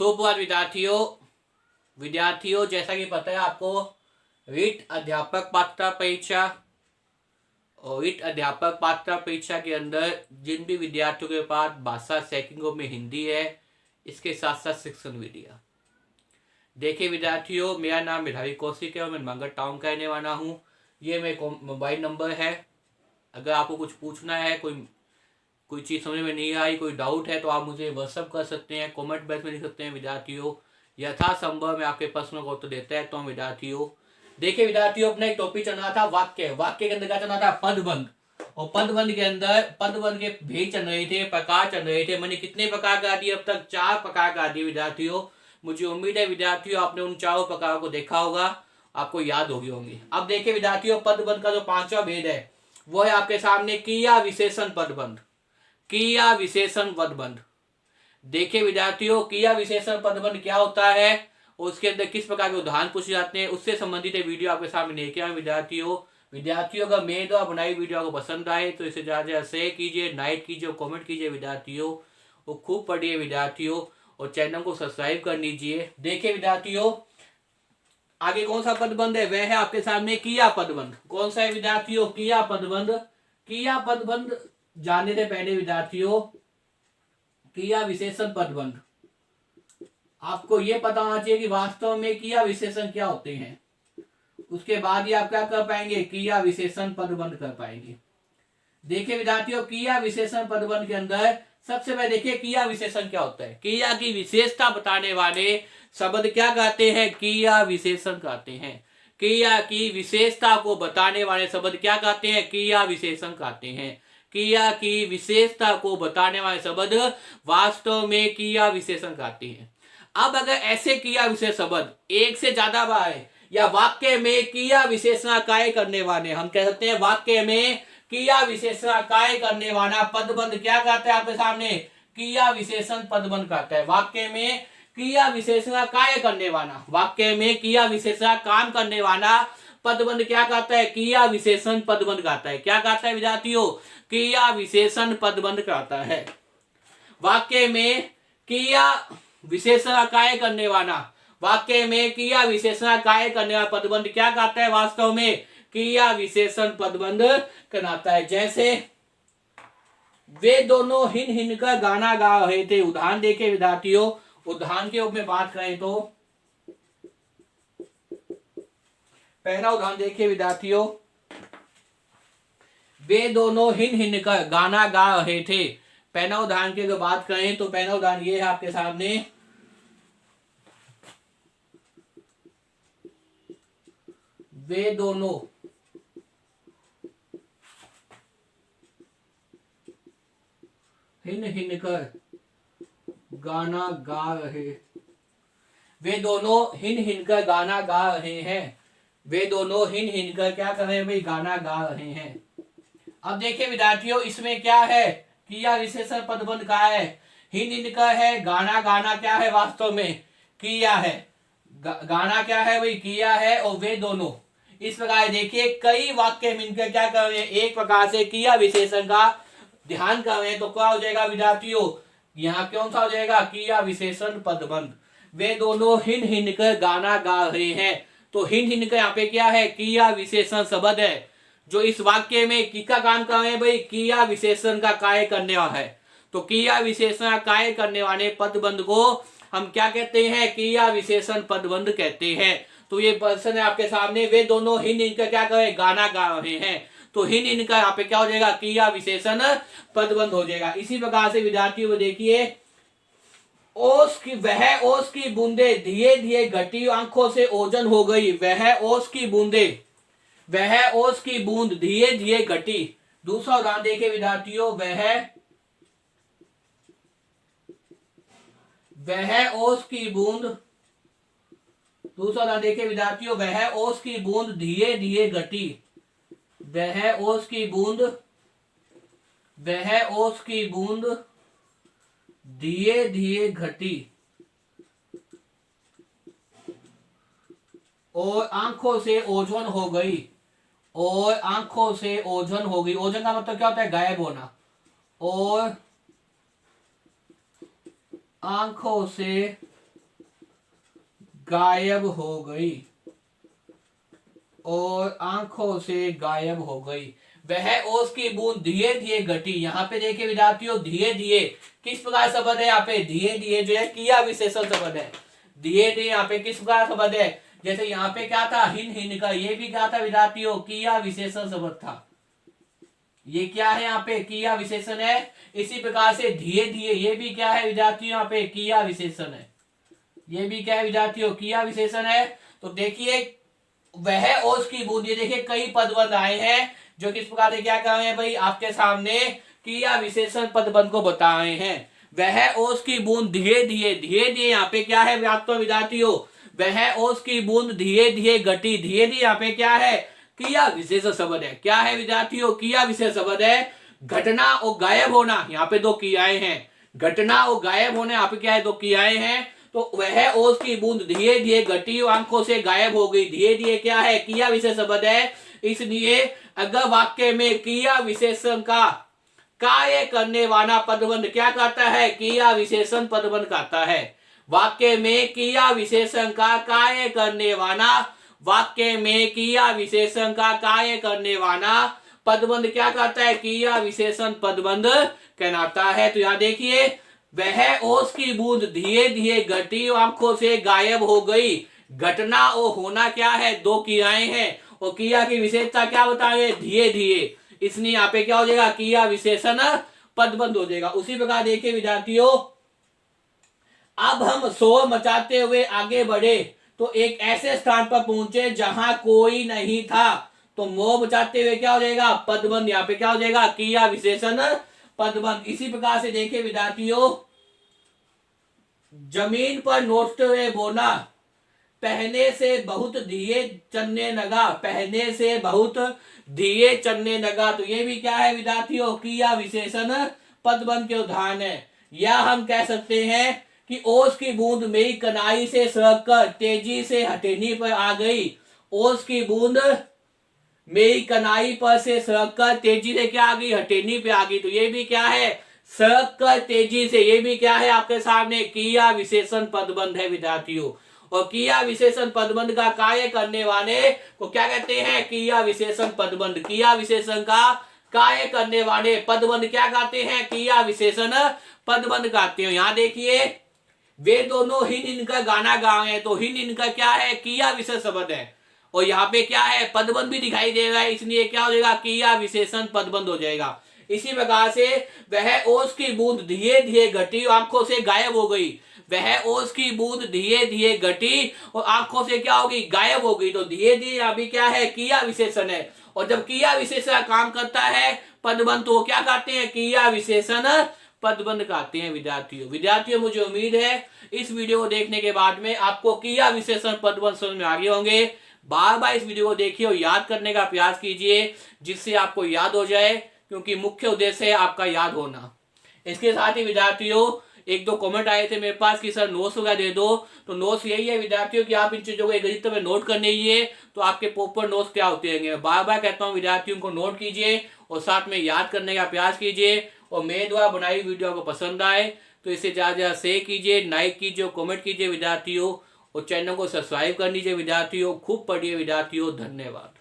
सुप्रभात विद्यार्थियों, जैसा कि पता है आपको, रीट अध्यापक पात्रता परीक्षा और रीट अध्यापक पात्रता परीक्षा के अंदर जिन भी विद्यार्थियों के पास भाषा सेकंडों में हिंदी है, इसके साथ साथ शिक्षण विधियाँ। देखिए विद्यार्थियों, मेरा नाम मेधावी कौशिक है और मैं मंगल टाउन का रहने वाला हूँ। ये मेरा मोबाइल नंबर है। अगर आपको कुछ पूछना है, कोई चीज़ समझ में नहीं आई, कोई डाउट है, तो आप मुझे व्हाट्सअप कर सकते हैं, कमेंट बॉक्स में लिख सकते हैं। विद्यार्थियों, यथासंभव मैं आपके प्रश्नों को उत्तर देता है। तो विद्यार्थियों देखिए विद्यार्थियों, अपना एक टॉपिक चल रहा था वाक्य के अंदर क्या चल रहा था, पदबंध। और पदबंध के अंदर पदबंध के भेद चल रहे थे, प्रकार चल रहे थे। मैंने कितने प्रकार का दिए अब तक? 4 प्रकार का दिए विद्यार्थियों। मुझे उम्मीद है विद्यार्थियों आपने उन चारों प्रकारों को देखा होगा, आपको याद होगी। अब देखिए विद्यार्थियों, पदबंध का जो 5वां भेद है वो है आपके सामने क्रिया विशेषण पदबंध। क्रिया विशेषण पदबंध। देखिए विद्यार्थियों, क्रिया विशेषण पदबंध क्या होता है, उसके अंदर किस प्रकार के उदाहरण पूछे जाते हैं, उससे संबंधित वीडियो आपके सामने लेके आए विद्यार्थियों अगर मेरे द्वारा बनाई वीडियो आपको पसंद आए तो इसे ज्यादा शेयर कीजिए, लाइक कीजिए, कमेंट कीजिए विद्यार्थियों, वो खूब पढ़िए विद्यार्थियों, और चैनल को सब्सक्राइब कर लीजिए। देखिए विद्यार्थियों, आगे कौन सा पदबंध है, वह है आपके सामने क्रिया पदबंध। कौन सा है विद्यार्थियों? क्रिया पदबंध। क्रिया पदबंध जानने से पहले विद्यार्थियों, क्रिया विशेषण पदबंध, आपको यह पता होना चाहिए कि वास्तव में क्रिया विशेषण क्या होते हैं। उसके बाद ही आप क्या कर पाएंगे, क्रिया विशेषण पदबंध कर पाएंगे। देखिए विद्यार्थियों, क्रिया विशेषण पदबंध के अंदर सबसे पहले देखिए क्रिया विशेषण क्या होता है। क्रिया की विशेषता बताने वाले शब्द क्या कहते हैं? क्रिया विशेषण कहते हैं। क्रिया की विशेषता को बताने वाले शब्द क्या कहते हैं? क्रिया विशेषण कहते हैं। क्रिया की विशेषता को बताने वाले शब्द वास्तव में क्रिया विशेषण कहते हैं। अब अगर ऐसे क्रिया विशेष शब्द एक से ज्यादा बार या वाक्य में क्रिया विशेषण कार्य करने वाले, हम कह सकते हैं वाक्य में क्रिया विशेषण कार्य करने वाला पदबंध क्या कहता है आपके सामने? क्रिया विशेषण पदबंध कहता है। वाक्य में क्रिया विशेषण कार्य करने वाला, वाक्य में क्रिया विशेषण काम करने वाला पदबंध क्या कहता है? क्रिया विशेषण पदबंध कहता है। क्या कहता है विद्यार्थियों? क्रिया विशेषण पदबंध कहता है। वाक्य में क्रिया विशेषण कार्य करने वाला, वाक्य में क्रिया विशेषण कार्य करने वाला पदबंध क्या कहता है? वास्तव में क्रिया विशेषण पदबंध कहलाता है। जैसे वे दोनों हिन हिन कर गाना गा रहे थे। उदाहरण देखे विद्यार्थियों, उदाहरण के रूप में बात करें तो पहला उदाहरण देखिए विद्यार्थियों, वे दोनों हिन हिन कर गाना गा रहे थे। पहला उदाहरण की अगर बात करें तो पहला उदाहरण ये है आपके सामने, वे दोनों हिन हिन कर गाना गा रहे, वे दोनों हिन हिन कर गाना गा रहे हैं। वे दोनों हिन हिन कर क्या कर रहे हैं भाई? गाना गा रहे हैं। अब देखिए विद्यार्थियों, इसमें क्या है? क्रिया विशेषण पदबंध का है, हिन हिन कर है, गाना गाना क्या है? वास्तव में क्रिया है। गाना क्या है भाई? क्रिया है। और वे दोनों, इस प्रकार देखिए कई वाक्य मिलकर क्या कर रहे हैं? एक प्रकार से क्रिया विशेषण का ध्यान कर रहे हैं। तो क्या हो जाएगा विद्यार्थियों? यहाँ कौन सा हो जाएगा? क्रिया विशेषण पदबंध। वे दोनों हिन हिन कर गाना गा रहे हैं। तो हिन हिन कर यहाँ पे क्या है? क्रिया विशेषण शब्द है जो इस वाक्य में किसका काम कर रहे हैं भाई? क्रिया विशेषण का कार्य करने वाला है। तो क्रिया विशेषण का कार्य करने वाले पदबंध को हम क्या कहते हैं? क्रिया विशेषण पदबंध कहते हैं। तो ये प्रश्न है आपके सामने, वे दोनों हिन हिन कर क्या कर रहे हैं? गाना गा रहे हैं। तो हिन हिन का यहाँ पे क्या हो जाएगा? क्रिया विशेषण पदबंध हो जाएगा। इसी प्रकार से विद्यार्थियों देखिए, वह ओस की बूंदे धीरे धीरे घटी, आंखों से ओझल हो गई। वह ओस की बूंदे, वह ओस की बूंद धीरे धीरे घटी। दूसरा उदाहरण देखिए विद्यार्थियों, वह ओस की बूंद, दूसरा उदाहरण देखिए विद्यार्थियों, वह ओस की बूंद धीरे धीरे घटी। वह ओस की बूंद, वह ओस की बूंद धीरे धीरे घटी और आंखों से ओझल हो गई। और आंखों से ओझल हो गई। ओझल का मतलब क्या होता है? गायब होना। और आंखों से गायब हो गई और आंखों से गायब हो गई। वह ओस की बूंद धीरे धीरे घटी। यहाँ पे देखिए विद्यार्थियों, धीरे धीरे किस प्रकार शब्द है यहाँ पे, धीरे धीरे जो है क्रिया विशेषण शब्द है। धीरे धीरे यहाँ पे किस प्रकार शब्द है, जैसे यहाँ पे क्या था, हिन हिन का, ये भी क्या था विद्यार्थियों, क्रिया विशेषण शब्द था। ये क्या है यहाँ पे, क्रिया विशेषण है। इसी प्रकार से धीरे धीरे, ये भी क्या है विद्यार्थियों, यहाँ पे क्रिया विशेषण है। ये भी क्या है विद्यार्थियों, क्रिया विशेषण है। तो देखिए वह ओस की बूंद, ये देखिए कई पदबंध आए हैं जो किस प्रकार से क्या कर रहे हैं भाई, आपके सामने क्रिया विशेषण पदबंध को बता रहे हैं। वह ओस की बूंद धीरे धीरे, धीरे धीरे यहाँ पे क्या है विद्यार्थियों, वह ओस की बूंद धीरे धीरे घटी। धीरे धीरे यहाँ पे क्या है, क्रिया विशेषण शब्द है। क्या है विद्यार्थियों, क्रिया विशेष शब्द है। घटना और गायब होना, यहाँ पे दो क्रियाएं हैं। घटना और गायब होने, यहाँ पे क्या है, दो क्रियाएं हैं। तो वह ओस की बूंद धीरे धीरे घटी और आंखों से गायब हो गई। धीरे धीरे क्या है, क्रिया विशेष शब्द है। इसलिए अगर वाक्य में क्रिया विशेषण का कार्य करने वाला पदबंध क्या करता है, क्रिया विशेषण पदबंध करता है। वाक्य में क्रिया विशेषण का कार्य करने वाला, वाक्य में क्रिया विशेषण का कार्य करने वाला पदबंध क्या करता है, क्रिया विशेषण पदबंध कहलाता है। तो यहाँ देखिए, वह ओस की बूंद धीरे धीरे घटी और आंखों से गायब हो गई। घटना और होना क्या है, दो क्रियाएं हैं और क्रिया की विशेषता क्या बताए, धीरे धीरे। इसलिए यहाँ पे क्या हो जाएगा, क्रिया विशेषण पदबंध हो जाएगा। उसी प्रकार देखिए विद्यार्थियों, अब हम शोर मचाते हुए आगे बढ़े तो एक ऐसे स्थान पर पहुंचे जहां कोई नहीं था। तो मोह मचाते हुए क्या हो जाएगा, पदबंध। यहाँ पे क्या हो जाएगा, क्रिया विशेषण पदबंध। इसी प्रकार से देखिए विद्यार्थियों, जमीन पर नोचते हुए बोला, पहने से बहुत धीरे चलने लगा, पहने से बहुत धीरे चलने लगा। तो ये भी क्या है विद्यार्थियों, क्रिया विशेषण पदबंध के उदाहरण है। या हम कह सकते हैं कि ओस की बूंद मेरी कनाई से सरक कर तेजी से हथेली पर आ गई। ओस की बूंद मेरी कनाई पर से सरक कर तेजी से क्या आ गई, हथेली पे आ गई। तो ये भी क्या है, सरक कर तेजी से, ये भी क्या है आपके सामने, क्रिया विशेषण पदबंध है विद्यार्थियों। और क्रिया विशेषण पदबंध का कार्य करने वाले को क्या कहते हैं, क्रिया विशेषण पदबंध। क्रिया विशेषण का कार्य करने वाले पदबंध क्या कहते हैं, क्रिया विशेषण पदबंध कहते हैं। यहाँ देखिए वे दोनों हिन इनका गाना गा रहे हैं। तो हिन इनका क्या है, क्रिया विशेष शब्द है। और यहाँ पे क्या है, पदबंध भी दिखाई दे रहा है, इसलिए क्या हो जाएगा, क्रिया विशेषण पदबंध हो जाएगा। इसी प्रकार से वह ओस की बूंद धीरे धीरे घटी और आंखों से गायब हो गई। वह ओस की बूंद धीरे धीरे घटी और आंखों से क्या होगी, गायब हो गई। तो धीरे धीरे अभी क्या है, क्रिया विशेषण है। और जब क्रिया विशेषण काम करता है पदबंध, तो क्या कहते हैं, क्रिया विशेषण पदबंध कहते हैं विद्यार्थियों मुझे उम्मीद है इस वीडियो को देखने के बाद में आपको क्रिया विशेषण पदबंध समझ में आ गए होंगे। बार बार इस वीडियो को देखिए और याद करने का प्रयास कीजिए, जिससे आपको याद हो जाए, क्योंकि मुख्य उद्देश्य है आपका याद होना। इसके साथ ही विद्यार्थियों, एक दो कमेंट आए थे मेरे पास कि सर नोट्स वगैरह दे दो। तो नोट्स यही है विद्यार्थियों कि आप इन चीजों को एक गणित में नोट करने ही है। तो आपके प्रॉपर नोट्स क्या होते हैं, बार बार कहता हूँ विद्यार्थियों को नोट कीजिए और साथ में याद करने का प्रयास कीजिए। और मेरे द्वारा बनाई वीडियो आपको पसंद आए तो इसे ज़्यादा ज़्यादा शेयर कीजिए, लाइक कीजिए, कमेंट कीजिए विद्यार्थियों। और चैनल को सब्सक्राइब कर लीजिए विद्यार्थियों। खूब पढ़िए विद्यार्थियों। धन्यवाद।